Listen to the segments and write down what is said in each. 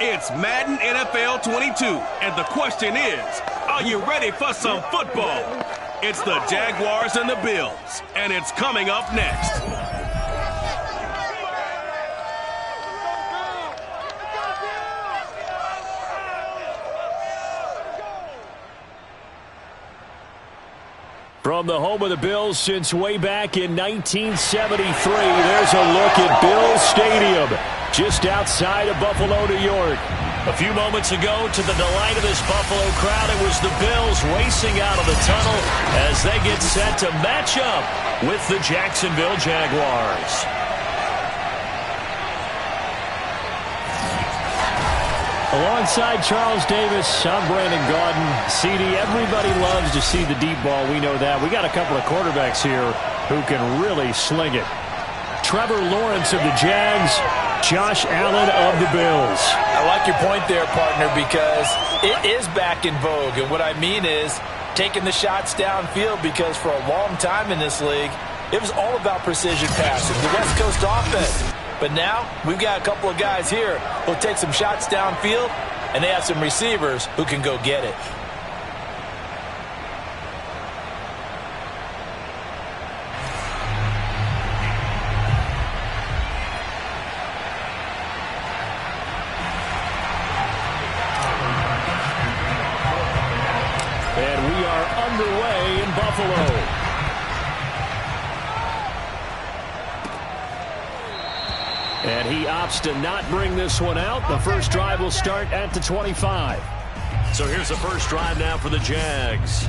It's Madden NFL 22, and the question is, are you ready for some football? It's the Jaguars and the Bills, and it's coming up next. From the home of the Bills since way back in 1973, there's a look at Bills Stadium, just outside of Buffalo, New York. A few moments ago, to the delight of this Buffalo crowd, it was the Bills racing out of the tunnel as they get set to match up with the Jacksonville Jaguars. Alongside Charles Davis, I'm Brandon Gaudin. CD, everybody loves to see the deep ball. We know that. We got a couple of quarterbacks here who can really sling it. Trevor Lawrence of the Jags, Josh Allen of the Bills. I like your point there, partner, because it is back in vogue. And what I mean is taking the shots downfield, because for a long time in this league, it was all about precision passing, the West Coast offense. But now we've got a couple of guys here who'll take some shots downfield, and they have some receivers who can go get it. And we are underway in Buffalo. And he opts to not bring this one out. The first drive will start at the 25. So here's the first drive now for the Jags.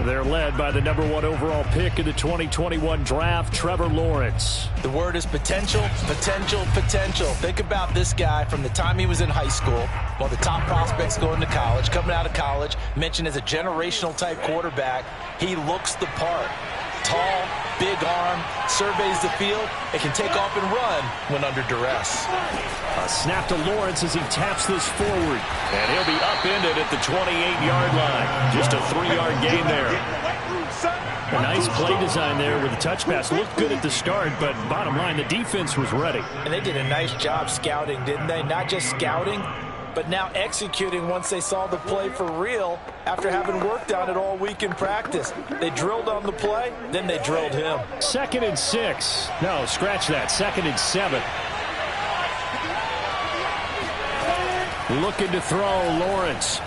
They're led by the #1 overall pick in the 2021 draft, Trevor Lawrence. The word is potential, potential, potential. Think about this guy from the time he was in high school, one of the top prospects going to college, coming out of college, mentioned as a generational type quarterback. He looks the part. Tall, big arm, surveys the field, and can take off and run when under duress. A snap to Lawrence as he taps this forward. And he'll be upended at the 28-yard line. Just a 3-yard gain there. A nice play design there with the touch pass. Looked good at the start, but bottom line, the defense was ready. And they did a nice job scouting, didn't they? Not just scouting, but now executing once they saw the play for real after having worked on it all week in practice. They drilled on the play, then they drilled him. 2nd and 6. No, scratch that. 2nd and 7. Looking to throw, Lawrence.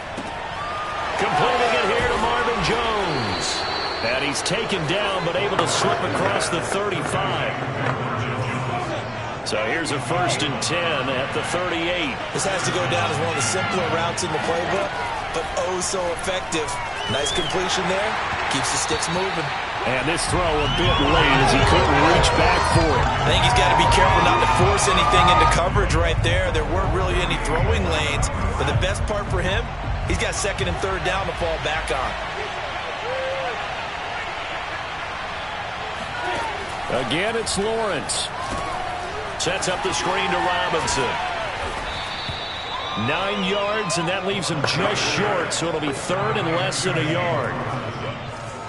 Completing it here to Marvin Jones. And he's taken down, but able to slip across the 35. So here's a 1st and 10 at the 38. This has to go down as one of the simpler routes in the playbook, but oh so effective. Nice completion there. Keeps the sticks moving. And this throw a bit late as he couldn't reach back for it. I think he's got to be careful not to force anything into coverage right there. There weren't really any throwing lanes, but the best part for him, he's got 2nd and 3rd down to fall back on. Again, it's Lawrence. Sets up the screen to Robinson. 9 yards, and that leaves him just short, so it'll be 3rd and less than a yard.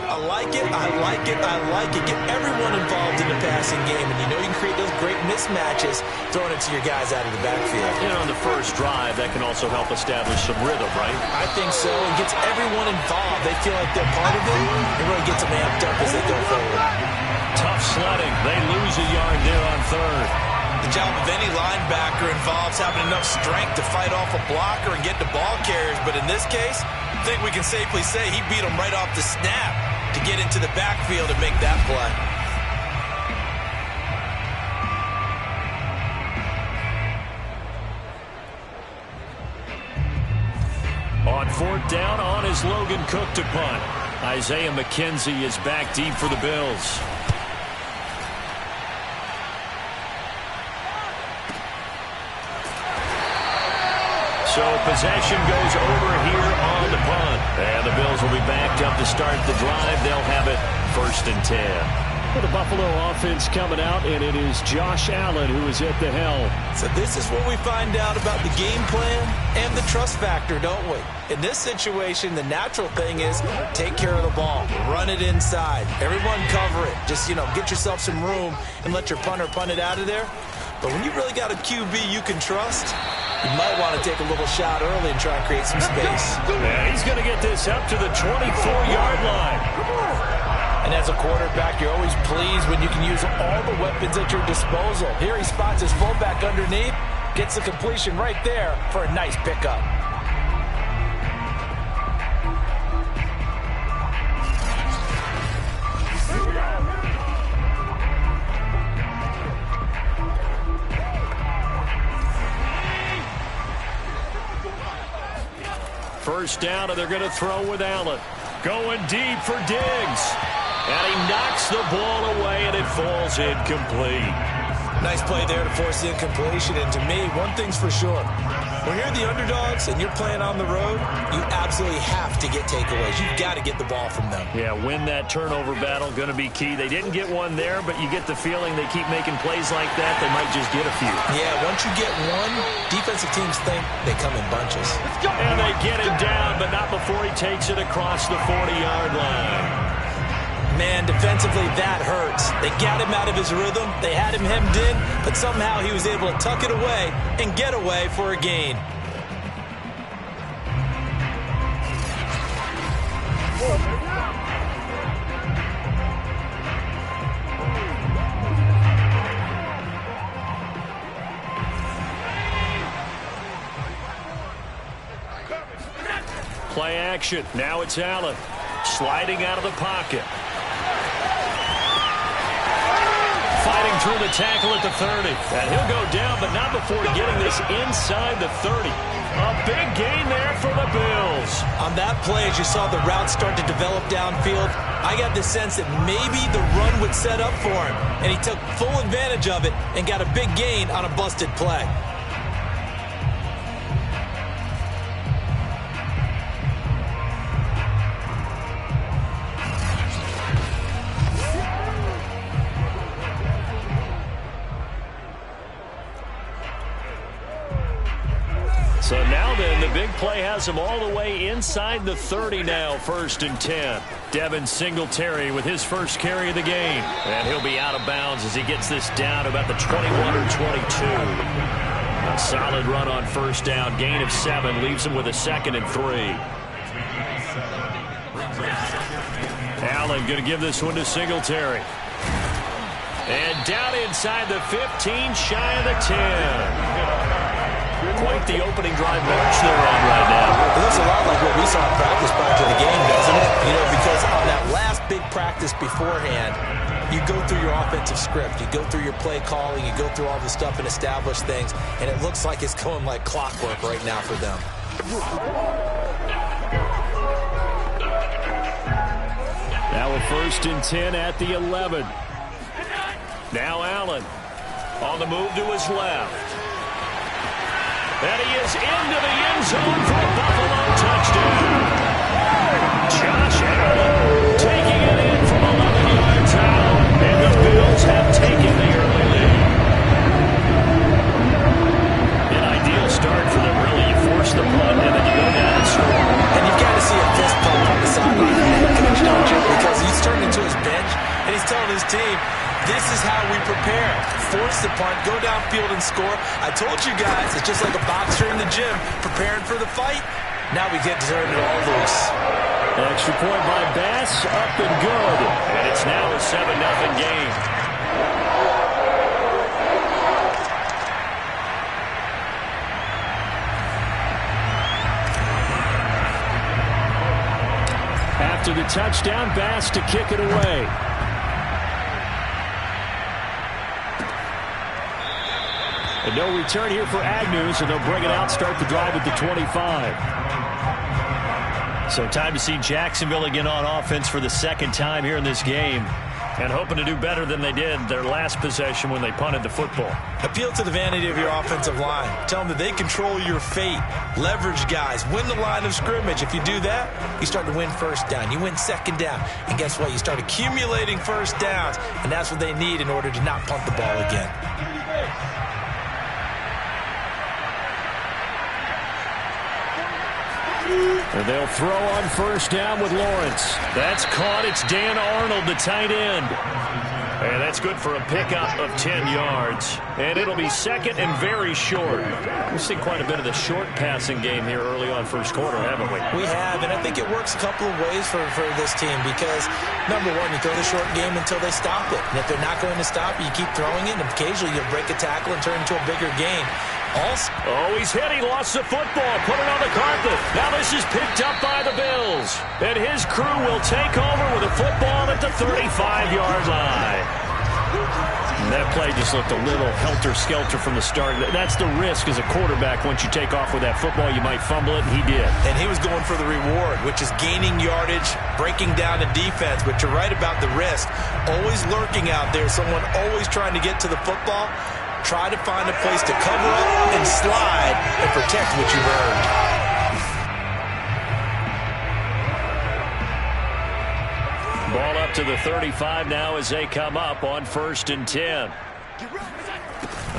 I like it, I like it, I like it. Get everyone involved in the passing game, and you know you can create those great mismatches throwing it to your guys out of the backfield. You know, on the first drive, that can also help establish some rhythm, right? I think so. It gets everyone involved. They feel like they're part of it. It really gets them amped up as they go forward. Tough sledding. They lose a yard there on 3rd. The job of any linebacker involves having enough strength to fight off a blocker and get the ball carriers. But in this case, I think we can safely say he beat him right off the snap to get into the backfield and make that play. On 4th down, on is Logan Cook to punt. Isaiah McKenzie is back deep for the Bills. So possession goes over here on the punt. And the Bills will be backed up to start the drive. They'll have it 1st and 10. Well, the Buffalo offense coming out, and it is Josh Allen who is at the helm. So this is what we find out about the game plan and the trust factor, don't we? In this situation, the natural thing is take care of the ball. Run it inside. Everyone cover it. Just, get yourself some room and let your punter punt it out of there. But when you really got a QB you can trust, You might want to take a little shot early and try and create some space. Yeah, he's going to get this up to the 24-yard line. And as a quarterback, you're always pleased when you can use all the weapons at your disposal. Here he spots his fullback underneath, gets the completion right there for a nice pickup. First down, and they're going to throw with Allen. Going deep for Diggs. And he knocks the ball away, and it falls incomplete. Nice play there to force the incompletion. And to me, one thing's for sure. When you're the underdogs and you're playing on the road, you absolutely have to get takeaways. You've got to get the ball from them. Yeah, win that turnover battle, going to be key. They didn't get one there, but you get the feeling they keep making plays like that, they might just get a few. Yeah, once you get one, defensive teams think they come in bunches. And they get him down, but not before he takes it across the 40-yard line. Man, defensively, that hurts. They got him out of his rhythm. They had him hemmed in, but somehow he was able to tuck it away and get away for a gain. Play action. Now it's Allen. Sliding out of the pocket. Fighting through the tackle at the 30. And he'll go down, but not before getting this inside the 30. A big gain there for the Bills. On that play, as you saw the route start to develop downfield, I got the sense that maybe the run would set up for him. And he took full advantage of it and got a big gain on a busted play. So now then, the big play has him all the way inside the 30 now, 1st and 10. Devin Singletary with his first carry of the game. And he'll be out of bounds as he gets this down about the 21 or 22. A solid run on first down. Gain of 7 leaves him with a 2nd and 3. Allen going to give this one to Singletary. And down inside the 15, shy of the 10. Quite the opening drive march they're on right now. It looks a lot like what we saw in practice prior to the game, doesn't it? You know, because on that last big practice beforehand, you go through your offensive script, you go through your play calling, you go through all the stuff and establish things, and it looks like it's going like clockwork right now for them. Now a 1st and 10 at the 11. Now Allen on the move to his left. And he is into the end zone for a Buffalo touchdown. Josh Allen taking it in from 11 yards out. And the Bills have taken the early lead. An ideal start for them, really. You force the punt, and then you go down and score. And you've got to see a fist pump on the sideline from that coach, don't you? Because he's turned into his bench, and he's telling his team, this is how we prepare. Force the punt, go downfield and score. I told you guys, it's just like a boxer in the gym preparing for the fight. Now we get to turn it all loose. An extra point by Bass, up and good. And it's now a 7-0 game. After the touchdown, Bass to kick it away. And no return here for Agnew, so they'll bring it out, start the drive at the 25. So time to see Jacksonville again on offense for the 2nd time here in this game. And hoping to do better than they did their last possession when they punted the football. Appeal to the vanity of your offensive line. Tell them that they control your fate. Leverage guys. Win the line of scrimmage. If you do that, you start to win first down. You win second down. And guess what? You start accumulating first downs. And that's what they need in order to not punt the ball again. And they'll throw on first down with Lawrence. That's caught. It's Dan Arnold, the tight end. And that's good for a pickup of 10 yards. And it'll be second and very short. We've seen quite a bit of the short passing game here early on first quarter, haven't we? We have, and I think it works a couple of ways for this team because, number one, you throw the short game until they stop it. And if they're not going to stop it, you keep throwing it, and occasionally you'll break a tackle and turn it into a bigger game. Also, he's hit. He lost the football. Put it on the carpet. Now this is picked up by the Bills. And his crew will take over with a football at the 35-yard line. And that play just looked a little helter-skelter from the start. That's the risk as a quarterback. Once you take off with that football, you might fumble it, and he did. And he was going for the reward, which is gaining yardage, breaking down the defense. But you're right about the risk. Always lurking out there, someone always trying to get to the football. Try to find a place to cover up and slide and protect what you've earned. Ball up to the 35 now as they come up on 1st and 10.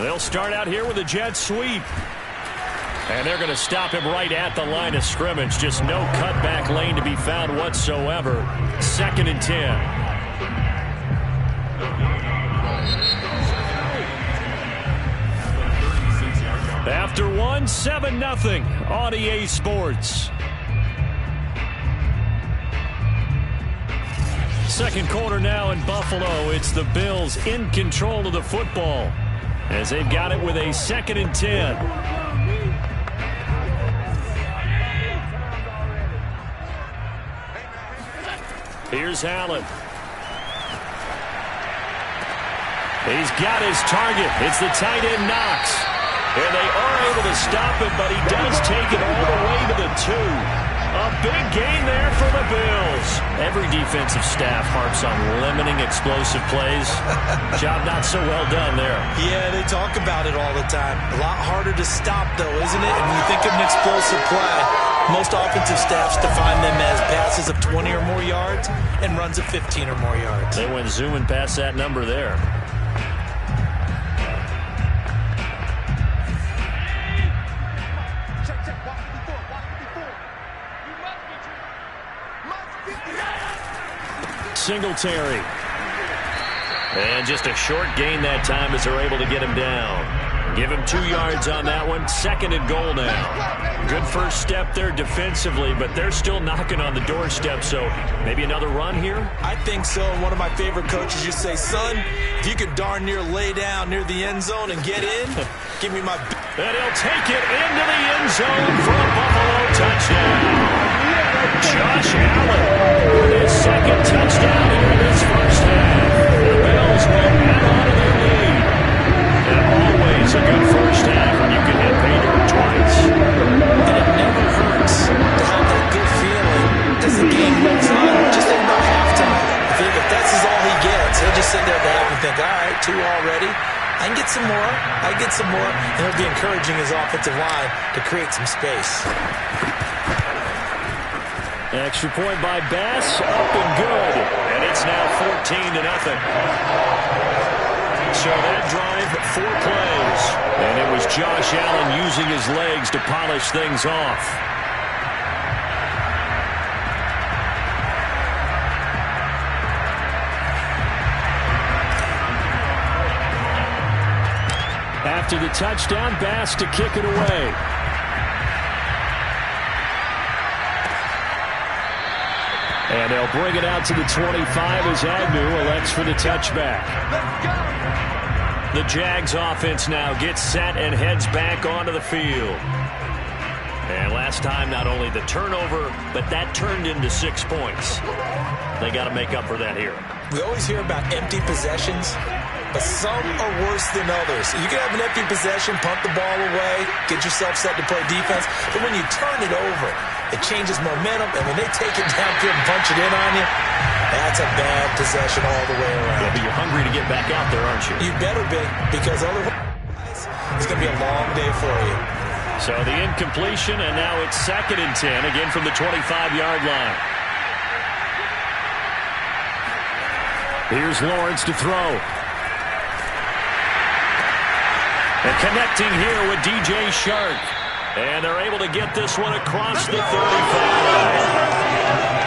They'll start out here with a jet sweep. And they're going to stop him right at the line of scrimmage. Just no cutback lane to be found whatsoever. 2nd and 10. After one, 7-0 on EA Sports. Second quarter now in Buffalo. It's the Bills in control of the football as they've got it with a 2nd and 10. Here's Allen. He's got his target. It's the tight end Knox. And they are able to stop him, but he does take it all the way to the 2. A big gain there for the Bills. Every defensive staff harps on limiting explosive plays. Job not so well done there. Yeah, they talk about it all the time. A lot harder to stop, though, isn't it? And when you think of an explosive play, most offensive staffs define them as passes of 20 or more yards and runs of 15 or more yards. They went zooming past that number there. Singletary. And just a short gain that time as they're able to get him down. Give him 2 yards on that one. 2nd and goal now. Good first step there defensively, but they're still knocking on the doorstep, so maybe another run here? I think so. One of my favorite coaches used to say, son, if you could darn near lay down near the end zone and get in, give me my... And he'll take it into the end zone for a Buffalo touchdown. Josh Allen with his 2nd touchdown here in this first half. The Bills will add on to their lead. And always a good first half when you can hit pay dirt twice. And it never hurts to have that good feeling as the game moves on. Just at about halftime, I think if that's all he gets, he'll just sit there at the half and think, all right, 2 already. I can get some more. I can get some more. And he'll be encouraging his offensive line to create some space. Extra point by Bass, up and good. And it's now 14-0. So that drive, 4 plays. And it was Josh Allen using his legs to polish things off. After the touchdown, Bass to kick it away. And they'll bring it out to the 25 as Agnew elects for the touchback. The Jags offense now gets set and heads back onto the field. And last time, not only the turnover, but that turned into 6 points. They got to make up for that here. We always hear about empty possessions, but some are worse than others. You can have an empty possession, punt the ball away, get yourself set to play defense, but when you turn it over, it changes momentum, and when they take it downfield and punch it in on you, that's a bad possession all the way around. Yeah, but you're hungry to get back out there, aren't you? You better be, because otherwise it's going to be a long day for you. So the incompletion, and now it's 2nd and 10, again from the 25-yard line. Here's Lawrence to throw. And connecting here with DJ Shark. And they're able to get this one across the 35.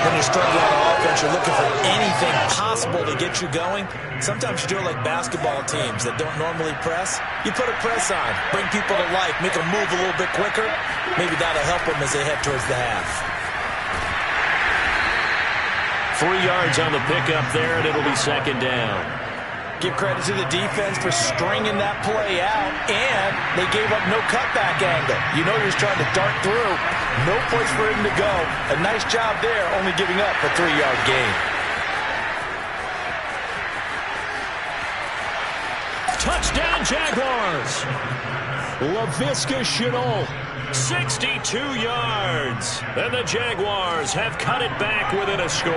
when you're struggling on offense, you're looking for anything possible to get you going. Sometimes you do it like basketball teams that don't normally press. You put a press on, bring people to life, make them move a little bit quicker. Maybe that'll help them as they head towards the half. 3 yards on the pickup there, and it'll be second down. Give credit to the defense for stringing that play out, and they gave up no cutback angle. You know he was trying to dart through. No place for him to go. A nice job there, only giving up a 3-yard gain. Touchdown, Jaguars! Laviska Shenault, 62 yards. And the Jaguars have cut it back within a score.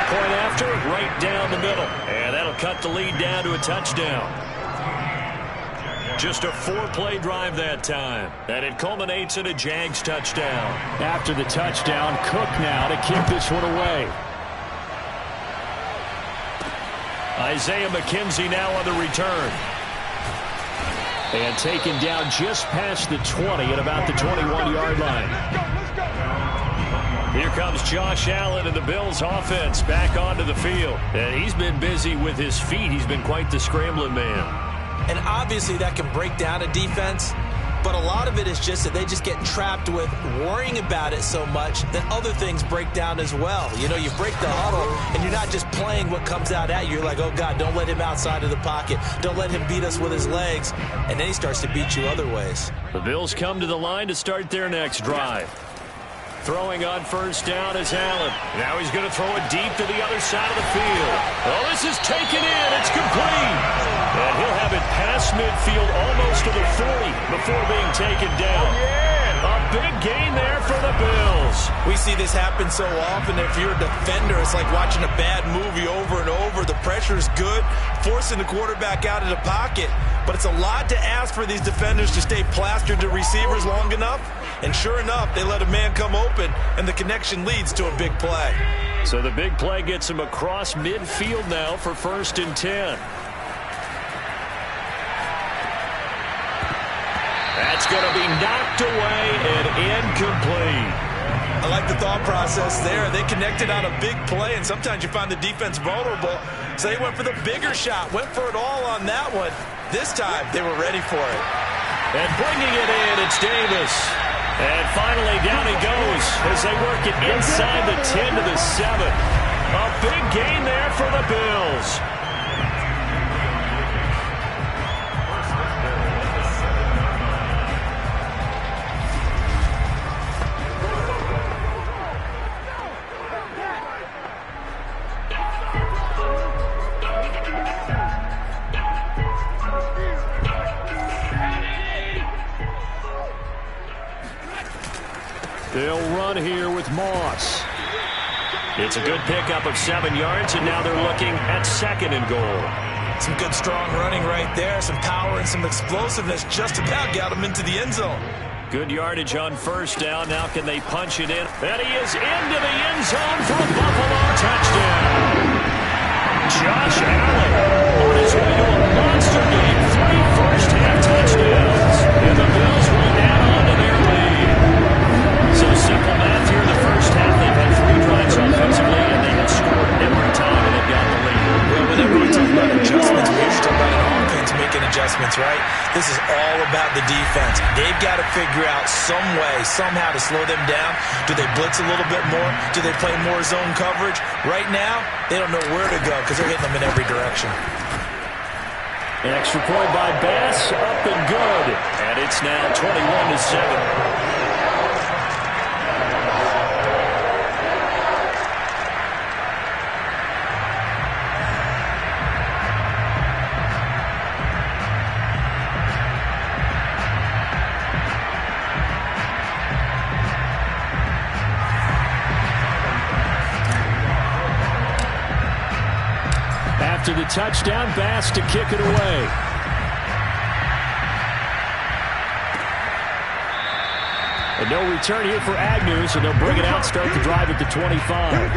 Point after, right down the middle. And that'll cut the lead down to a touchdown. Just a 4-play drive that time. And it culminates in a Jags touchdown. After the touchdown, Cook now to kick this one away. Isaiah McKenzie now on the return. And taken down just past the 20 at about the 21-yard line. Here comes Josh Allen and the Bills offense back onto the field. And he's been busy with his feet. He's been quite the scrambling man. And obviously that can break down a defense, but a lot of it is just that they just get trapped with worrying about it so much that other things break down as well. You know, you break the huddle, and you're not just playing what comes out at you. You're like, oh, God, don't let him outside of the pocket. Don't let him beat us with his legs. And then he starts to beat you other ways. The Bills come to the line to start their next drive. Throwing on first down is Allen. Now he's going to throw it deep to the other side of the field. Oh, this is taken in. It's complete. And he'll have it past midfield almost to the 40 before being taken down. A big gain there for the Bills. We see this happen so often. If you're a defender, it's like watching a bad movie over and over. The pressure is good, forcing the quarterback out of the pocket. But it's a lot to ask for these defenders to stay plastered to receivers long enough. And sure enough, they let a man come open, and the connection leads to a big play. So the big play gets him across midfield now for 1st and 10. That's going to be knocked away and incomplete. I like the thought process there. They connected on a big play, and sometimes you find the defense vulnerable. So they went for the bigger shot, went for it all on that one. This time, they were ready for it. And bringing it in, it's Davis. And finally, down he goes as they work it inside the 10 to the 7. A big gain there for the Bills. They'll run here with Moss. It's a good pickup of 7 yards, and now they're looking at 2nd and goal. Some good, strong running right there. Some power and some explosiveness just about got him into the end zone. Good yardage on first down. Now can they punch it in? And he is into the end zone for a Buffalo touchdown. Josh Allen on his way to a monster game. 3 first-half touchdowns. And the Bills will add on to their lead. So simple math here in the first half. They've had 3 drives offensively, and they have scored every time, and they've got the lead. Well, whenever we talk about adjustments, we usually talk about an offense making adjustments, right? This is all about the defense. They've got to figure out some way, somehow to slow them down. Do they blitz a little bit more? Do they play more zone coverage? Right now, they don't know where to go because they're hitting them in every direction. An extra point by Bass, up and good. And it's now 21-7. After the touchdown, Bass to kick it away. And no return here for Agnew, so they'll bring it out, start the drive at the 25.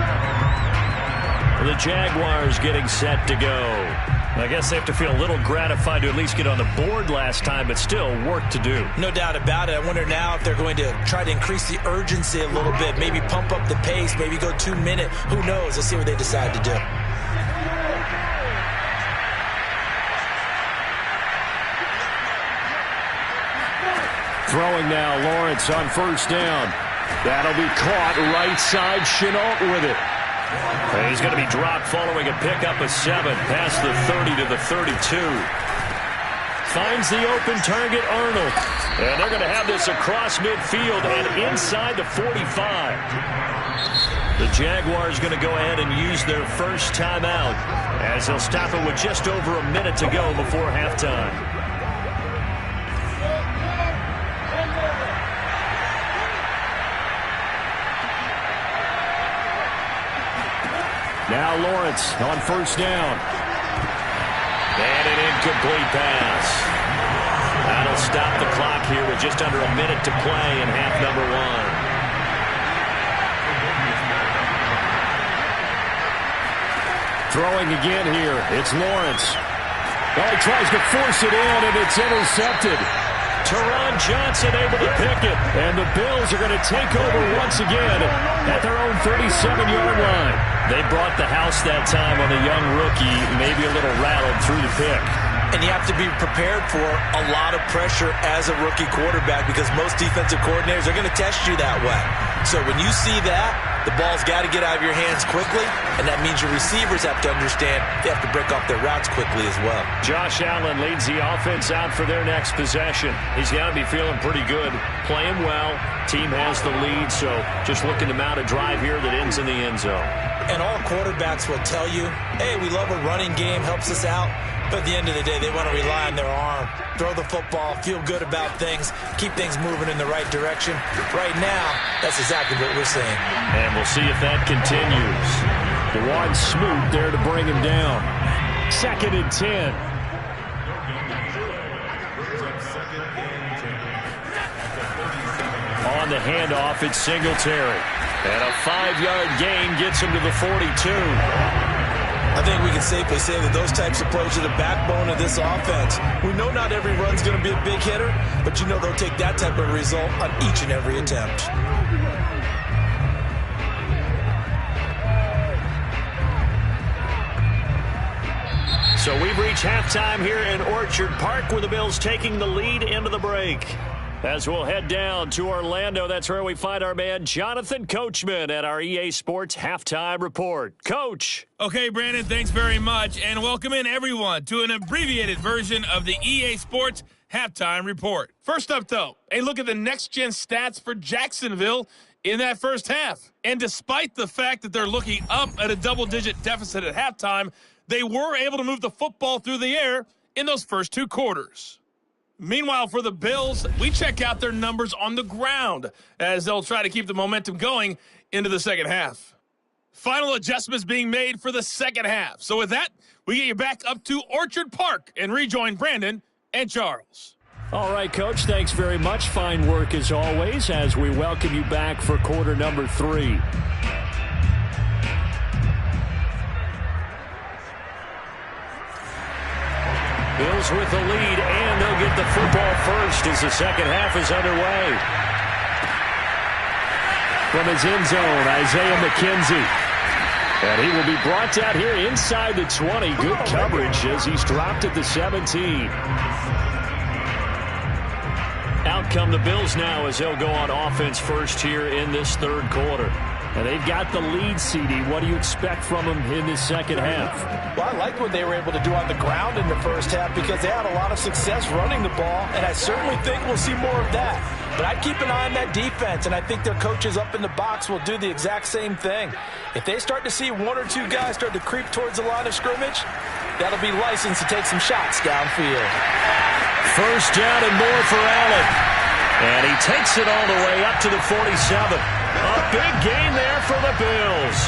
The Jaguars getting set to go. I guess they have to feel a little gratified to at least get on the board last time, but still work to do. No doubt about it. I wonder now if they're going to try to increase the urgency a little bit, maybe pump up the pace, maybe go 2 minute. Who knows? Let's see what they decide to do. Throwing now, Lawrence on first down. That'll be caught right side. Chenault with it. He's going to be dropped following a pickup of 7 past the 30 to the 32. Finds the open target, Arnold. And they're going to have this across midfield and inside the 45. The Jaguars going to go ahead and use their first timeout as they'll stop it with just over a minute to go before halftime. Now Lawrence on first down. And an incomplete pass. That'll stop the clock here with just under a minute to play in half number 1. Throwing again here. It's Lawrence. Oh, he tries to force it in, and it's intercepted. Teron Johnson able to pick it. And the Bills are going to take over once again at their own 37-yard line. They brought the house that time on the young rookie, maybe a little rattled through the pick. And you have to be prepared for a lot of pressure as a rookie quarterback because most defensive coordinators are going to test you that way. So when you see that, the ball's got to get out of your hands quickly, and that means your receivers have to understand they have to break off their routes quickly as well. Josh Allen leads the offense out for their next possession. He's got to be feeling pretty good, playing well. Team has the lead, so just looking to mount a drive here that ends in the end zone. And all quarterbacks will tell you, hey, we love a running game, helps us out. But at the end of the day, they want to rely on their arm, throw the football, feel good about things, keep things moving in the right direction. Right now, that's exactly what we're seeing. And we'll see if that continues. DeJuan Smoot there to bring him down. 2nd and 10. On the handoff, it's Singletary. And a 5-yard gain gets him to the 42. I think we can safely say that those types of plays are the backbone of this offense. We know not every run's going to be a big hitter, but you know they'll take that type of result on each and every attempt. So we've reached halftime here in Orchard Park with the Bills taking the lead into the break. As we'll head down to Orlando, that's where we find our man Jonathan Coachman at our EA Sports Halftime Report. Coach. Okay, Brandon, thanks very much, and welcome in everyone to an abbreviated version of the EA Sports Halftime Report. First up, though, a look at the next-gen stats for Jacksonville in that first half. And despite the fact that they're looking up at a double-digit deficit at halftime, they were able to move the football through the air in those first 2 quarters. Meanwhile, for the Bills, we check out their numbers on the ground as they'll try to keep the momentum going into the second half. Final adjustments being made for the second half. So with that, we get you back up to Orchard Park and rejoin Brandon and Charles. All right, Coach, thanks very much. Fine work as always as we welcome you back for quarter number 3. Bills with the lead, and they'll get the football first as the second half is underway. From his end zone, Isaiah McKenzie. And he will be brought down here inside the 20. Good coverage as he's dropped at the 17. Out come the Bills now as they'll go on offense first here in this third quarter. And they've got the lead, CD. What do you expect from them in the second half? Well, I like what they were able to do on the ground in the first half because they had a lot of success running the ball, and I certainly think we'll see more of that. But I'd keep an eye on that defense, and I think their coaches up in the box will do the exact same thing. If they start to see 1 or 2 guys start to creep towards the line of scrimmage, that'll be licensed to take some shots downfield. First down and more for Allen. And he takes it all the way up to the 47. A big gain there for the Bills.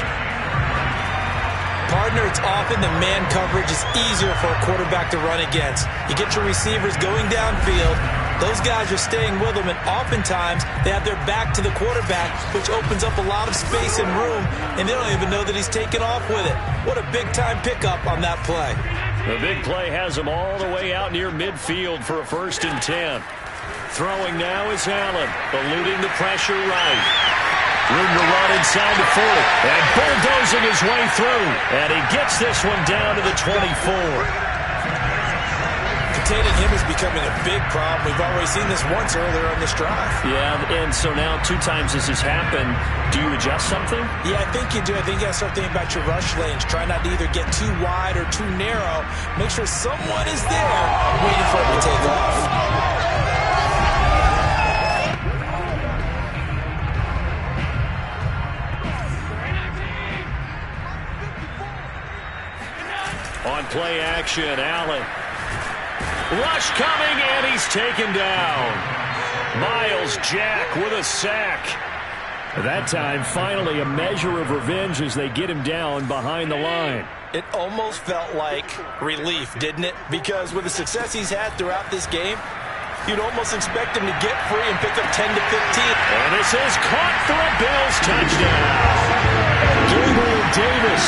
Partner, it's often the man coverage is easier for a quarterback to run against. You get your receivers going downfield. Those guys are staying with them, and oftentimes they have their back to the quarterback, which opens up a lot of space and room, and they don't even know that he's taken off with it. What a big-time pickup on that play. The big play has him all the way out near midfield for a 1st and 10. Throwing now is Allen, eluding the pressure right. Room to run inside the 40, and bulldozing his way through. And he gets this one down to the 24. Containing him is becoming a big problem. We've already seen this once earlier on this drive. Yeah, and so now 2 times this has happened. Do you adjust something? Yeah, I think you do. I think you got to start thinking about your rush lanes. Try not to either get too wide or too narrow. Make sure someone is there waiting for him to take off. On play action, Allen. Rush coming, and he's taken down. Miles Jack with a sack. That time, finally, a measure of revenge as they get him down behind the line. It almost felt like relief, didn't it? Because with the success he's had throughout this game, you'd almost expect him to get free and pick up 10 to 15. And this is caught for a Bills touchdown. Gabriel Davis,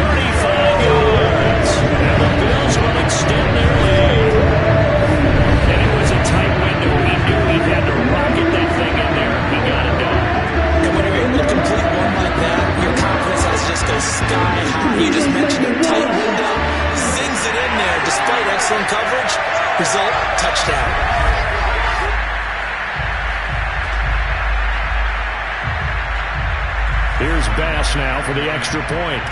35 yards. And the Bills will extend their lead. And it was a tight window. He knew he had to rocket that thing in there. He got it done. And when you're able to complete one like that, your confidence has just go sky high. You just mentioned a tight window. Zings it in there despite excellent coverage. Result, touchdown. Here's Bass now for the extra point.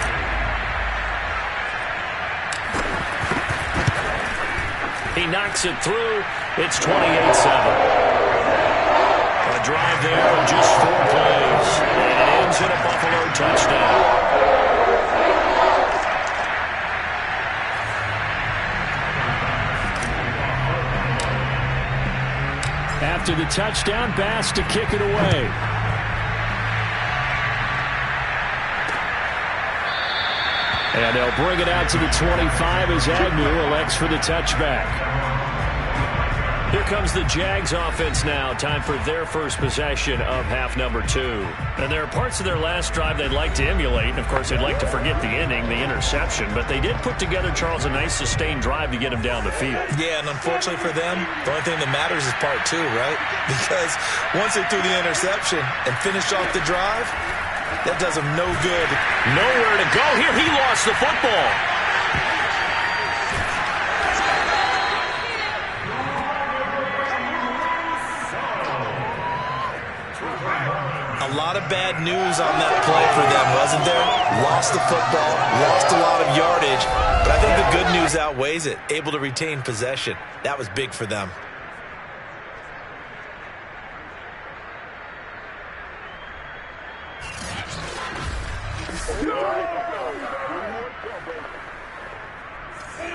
He knocks it through. It's 28-7. A drive there of just 4 plays. And it ends in a Buffalo touchdown. After the touchdown, Bass to kick it away. And they'll bring it out to the 25 as Agnew elects for the touchback. Here comes the Jags offense now. Time for their first possession of half number 2. And there are parts of their last drive they'd like to emulate. And, of course, they'd like to forget the ending, the interception. But they did put together, Charles, a nice sustained drive to get him down the field. Yeah, and unfortunately for them, the only thing that matters is part 2, right? Because once they threw the interception and finished off the drive, that does him no good. Nowhere to go here. He lost the football. A lot of bad news on that play for them, wasn't there? Lost the football, lost a lot of yardage, but I think the good news outweighs it. Able to retain possession. That was big for them.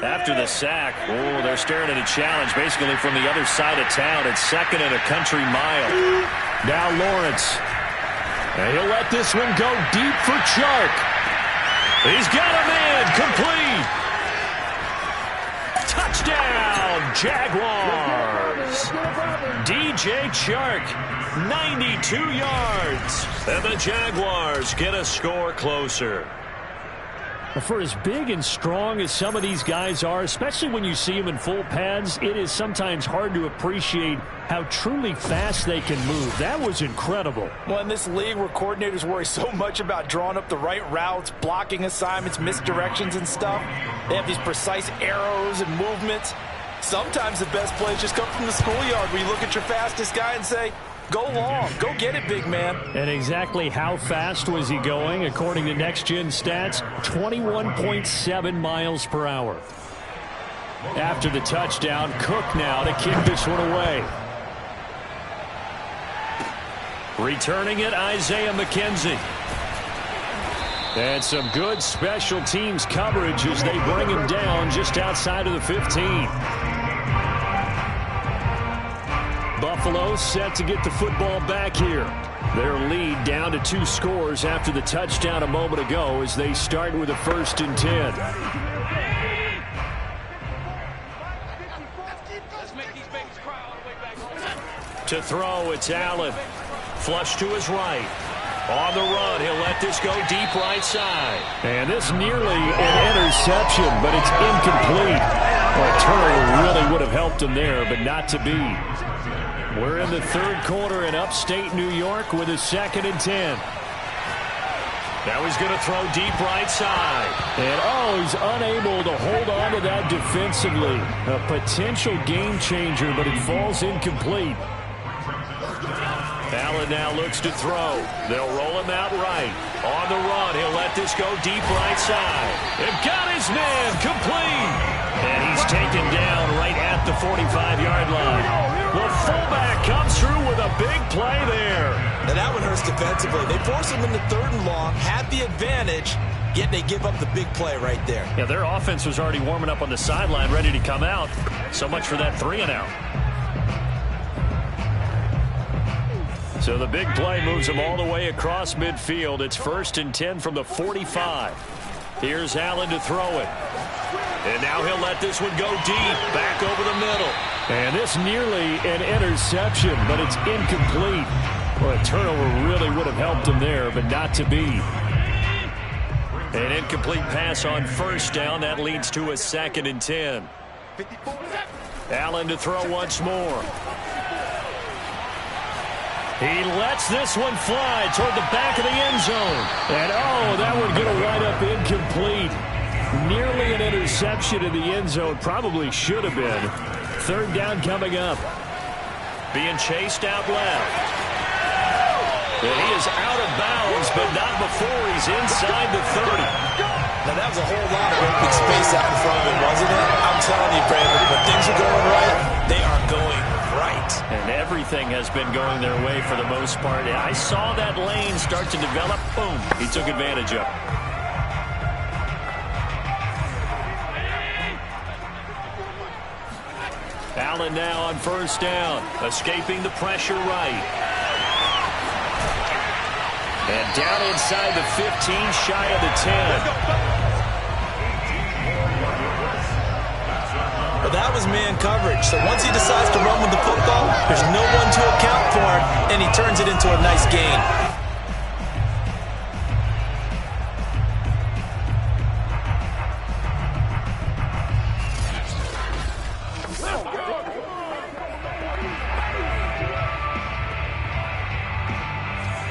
After the sack, they're staring at a challenge basically from the other side of town. It's 2nd and a country mile. Now Lawrence. And he'll let this one go deep for Chark. He's got a man complete. Touchdown, Jaguars. DJ Chark, 92 yards. And the Jaguars get a score closer. For as big and strong as some of these guys are, especially when you see them in full pads, it is sometimes hard to appreciate how truly fast they can move. That was incredible. Well, in this league where coordinators worry so much about drawing up the right routes, blocking assignments, misdirections and stuff, they have these precise arrows and movements. Sometimes the best plays just come from the schoolyard where you look at your fastest guy and say, go long. Go get it, big man. And exactly how fast was he going? According to Next Gen Stats, 21.7 miles per hour. After the touchdown, Cook now to kick this one away. Returning it, Isaiah McKenzie. And some good special teams coverage as they bring him down just outside of the 15. Buffalo set to get the football back here. Their lead down to 2 scores after the touchdown a moment ago as they start with a 1st and 10. To throw, it's Allen. Flush to his right. On the run, he'll let this go deep right side. And this nearly an interception, but it's incomplete. Well, a turnover really would have helped him there, but not to be. We're in the third quarter in upstate New York with a 2nd and 10. Now he's going to throw deep right side. And, he's unable to hold on to that defensively. A potential game changer, but it falls incomplete. Allen now looks to throw. They'll roll him out right. On the run, he'll let this go deep right side. They've got his man complete. And he's taken down right at the 45-yard line. The fullback comes through with a big play there. Now that one hurts defensively. They force him into 3rd and long, have the advantage, yet they give up the big play right there. Yeah, their offense was already warming up on the sideline, ready to come out. So much for that 3-and-out. So the big play moves him all the way across midfield. It's 1st and 10 from the 45. Here's Allen to throw it. And now he'll let this one go deep, back over the middle. And this nearly an interception, but it's incomplete. Well, a turnover really would have helped him there, but not to be. An incomplete pass on 1st down. That leads to a 2nd and 10. Allen to throw once more. He lets this one fly toward the back of the end zone. And, that one going to wind up incomplete. Nearly an interception in the end zone. Probably should have been. 3rd down coming up. Being chased out left. And he is out of bounds, but not before he's inside the 30. Now, that was a whole lot of open space out in front of him, wasn't it? I'm telling you, Brandon, when things are going right, they are going right. And everything has been going their way for the most part. I saw that lane start to develop. Boom. He took advantage of it. Allen now on 1st down. Escaping the pressure right. And down inside the 15, shy of the 10. Well, that was man coverage. So once he decides to run with the football, there's no one to account for him, and he turns it into a nice gain.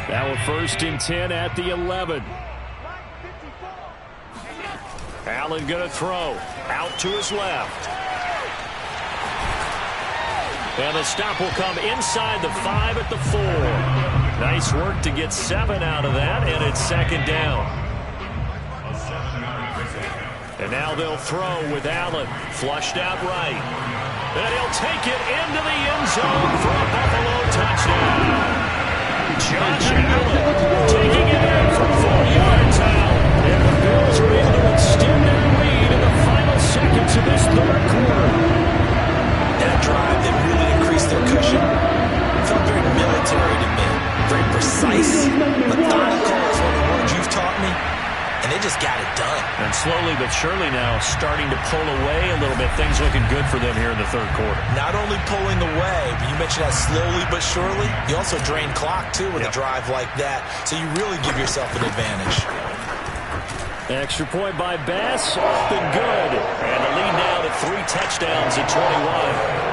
Now a 1st and 10 at the 11. Allen going to throw. Out to his left. And the stop will come inside the 5 at the 4. Nice work to get 7 out of that, and it's 2nd down. And now they'll throw with Allen. Flushed out right. And he'll take it into the end zone for a Buffalo touchdown. Josh Allen taking it in from 4 yards out. And the Bills are able to extend their lead in the final seconds of this 3rd quarter. That drive, they really increased their cushion. It felt very military to me. Very precise, methodical is one of the words you've taught me. And they just got it done. And slowly but surely now starting to pull away a little bit. Things looking good for them here in the 3rd quarter. Not only pulling away, but you mentioned that slowly but surely. You also drain clock, too, with a drive like that. So you really give yourself an advantage. Extra point by Bass, up and good. And the lead now to 3 touchdowns at 21.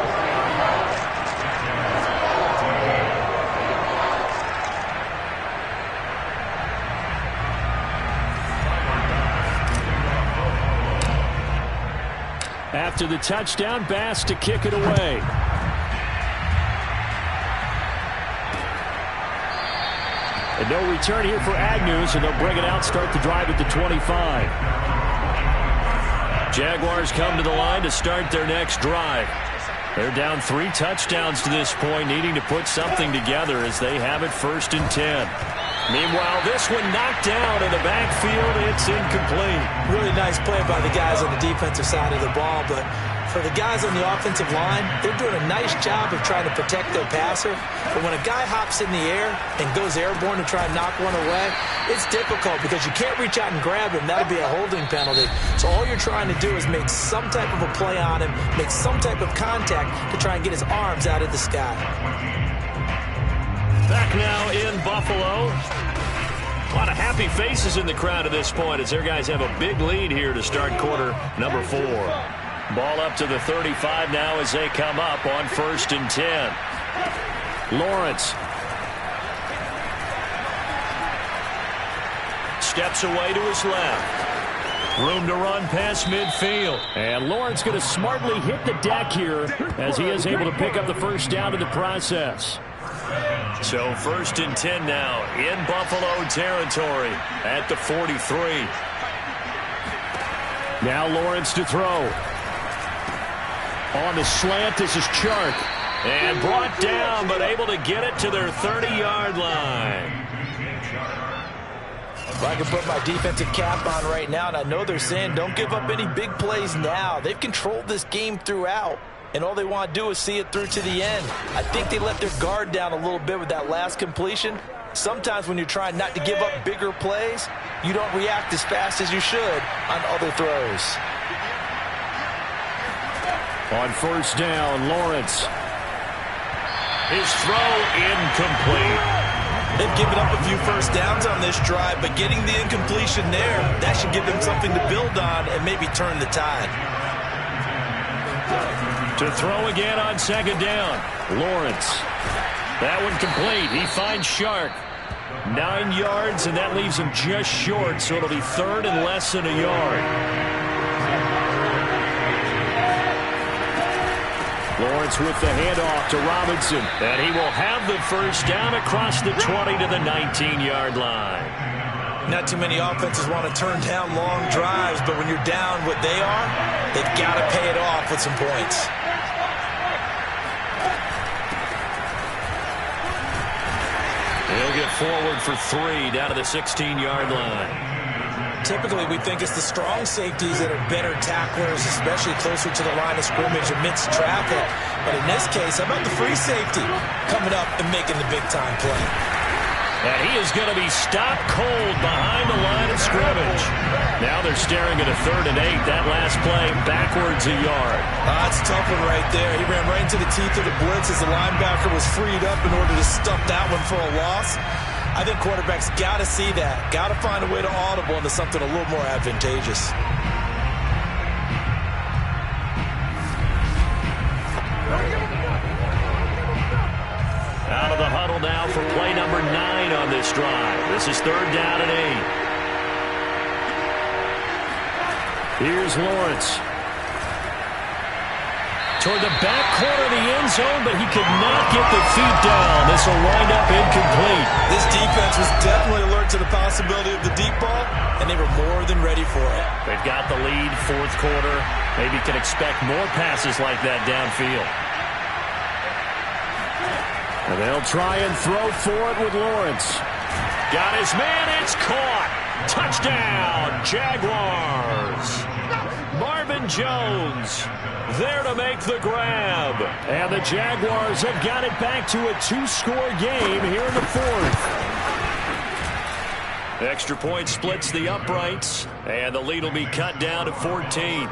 After the touchdown, Bass to kick it away. And no return here for Agnew, so they'll bring it out, start the drive at the 25. Jaguars come to the line to start their next drive. They're down 3 touchdowns to this point, needing to put something together as they have it 1st and 10. Meanwhile, this one knocked down in the backfield. It's incomplete. Really nice play by the guys on the defensive side of the ball, but for the guys on the offensive line, they're doing a nice job of trying to protect their passer. But when a guy hops in the air and goes airborne to try and knock one away, it's difficult because you can't reach out and grab him. That'll be a holding penalty. So all you're trying to do is make some type of a play on him, make some type of contact to try and get his arms out of the sky. Back now in Buffalo. happy faces in the crowd at this point as their guys have a big lead here to start quarter number 4. Ball up to the 35 now as they come up on 1st and 10. Lawrence steps away to his left. Room to run past midfield. And Lawrence going to smartly hit the deck here as he is able to pick up the first down in the process. So 1st and 10 now in Buffalo territory at the 43. Now Lawrence to throw. On the slant, this is Chark. And brought down, but able to get it to their 30-yard line. Well, I can put my defensive cap on right now, and I know they're saying don't give up any big plays now. They've controlled this game throughout, and all they want to do is see it through to the end. I think they let their guard down a little bit with that last completion. Sometimes when you're trying not to give up bigger plays, you don't react as fast as you should on other throws. On 1st down, Lawrence. His throw incomplete. They've given up a few first downs on this drive, but getting the incompletion there, that should give them something to build on and maybe turn the tide. To throw again on 2nd down, Lawrence. That one complete. He finds Shark. 9 yards, and that leaves him just short, so it'll be 3rd and less than a yard. Lawrence with the handoff to Robinson. And he will have the first down across the 20 to the 19-yard line. Not too many offenses want to turn down long drives, but when you're down what they are, they've got to pay it off with some points. He'll get forward for 3 down to the 16-yard line. Typically, we think it's the strong safeties that are better tacklers, especially closer to the line of scrimmage amidst traffic. But in this case, how about the free safety coming up and making the big-time play? And he is going to be stopped cold behind the line of scrimmage. Now they're staring at a 3rd and 8. That last play backwards a yard. That's a tough one right there. He ran right into the teeth of the blitz as the linebacker was freed up in order to stuff that one for a loss. I think quarterbacks got to see that. Got to find a way to audible into something a little more advantageous. Out of the huddle now for play number 9 on this drive. This is 3rd down and 8. Here's Lawrence. Toward the back corner of the end zone, but he could not get the feet down. This will wind up incomplete. This defense was definitely alert to the possibility of the deep ball, and they were more than ready for it. They've got the lead, 4th quarter. Maybe can expect more passes like that downfield. And they'll try and throw for it with Lawrence. Got his man, it's caught. Touchdown, Jaguars. Marvin Jones there to make the grab. And the Jaguars have got it back to a 2-score game here in the 4th. Extra point splits the uprights, and the lead will be cut down to 14.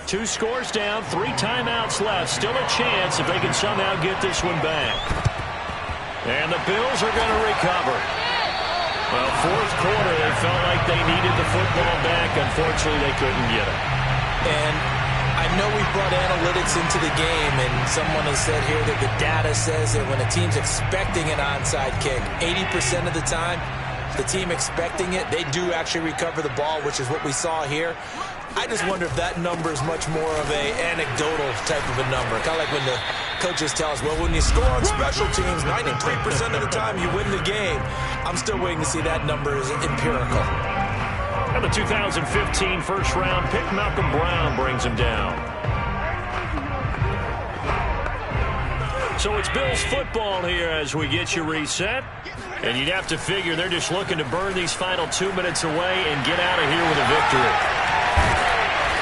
2 scores down, 3 timeouts left. Still a chance if they can somehow get this one back. And the Bills are going to recover. Well, 4th quarter, they felt like they needed the football back. Unfortunately, they couldn't get it. And I know we brought analytics into the game, and someone has said here that the data says that when a team's expecting an onside kick, 80% of the time, the team expecting it, they do actually recover the ball, which is what we saw here. I just wonder if that number is much more of a anecdotal type of a number. Kind of like when the coaches tell us, well, when you score on special teams, 93% of the time you win the game. I'm still waiting to see that number is empirical. And the 2015 first-round pick, Malcolm Brown, brings him down. So it's Bills football here as we get you reset. And you'd have to figure they're just looking to burn these final 2 minutes away and get out of here with a victory.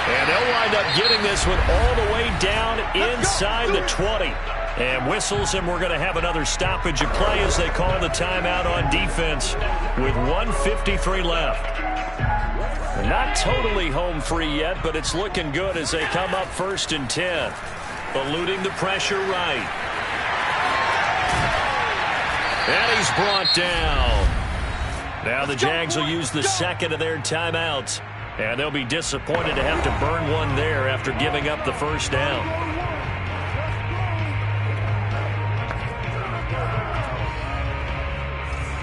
And they'll wind up getting this one all the way down inside the 20. And whistles, and we're going to have another stoppage of play as they call the timeout on defense with 1:53 left. Not totally home free yet, but it's looking good as they come up 1st and 10. Eluding the pressure right. he's brought down. Now the Jags will use the second of their timeouts. And they'll be disappointed to have to burn one there after giving up the first down.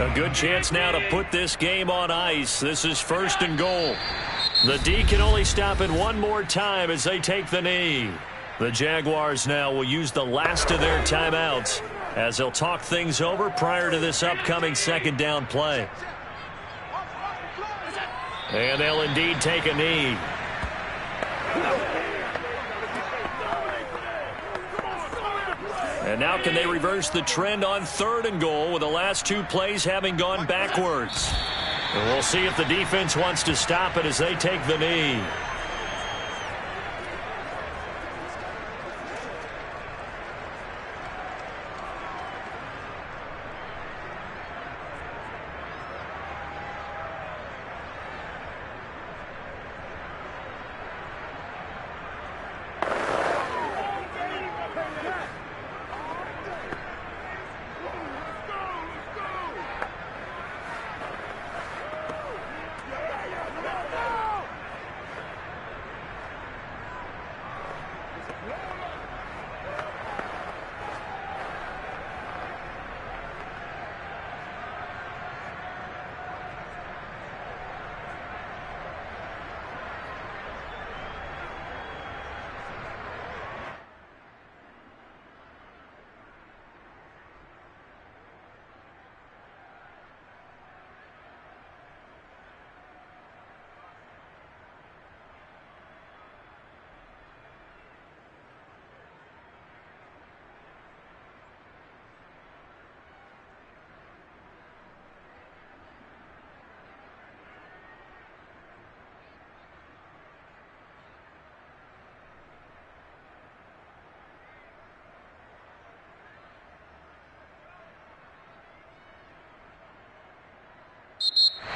A good chance now to put this game on ice. This is 1st and goal. The D can only stop it one more time as they take the knee. The Jaguars now will use the last of their timeouts as they'll talk things over prior to this upcoming second down play. And they'll indeed take a knee. And now can they reverse the trend on 3rd and goal with the last 2 plays having gone backwards? And we'll see if the defense wants to stop it as they take the knee.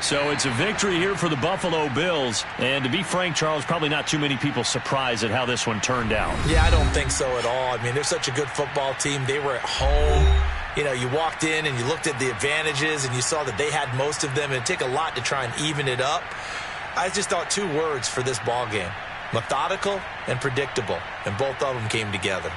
So it's a victory here for the Buffalo Bills. And to be frank, Charles, probably not too many people surprised at how this one turned out. Yeah, I don't think so at all. I mean, they're such a good football team. They were at home. You know, you walked in and you looked at the advantages and you saw that they had most of them. It'd take a lot to try and even it up. I just thought 2 words for this ball game: methodical and predictable. And both of them came together.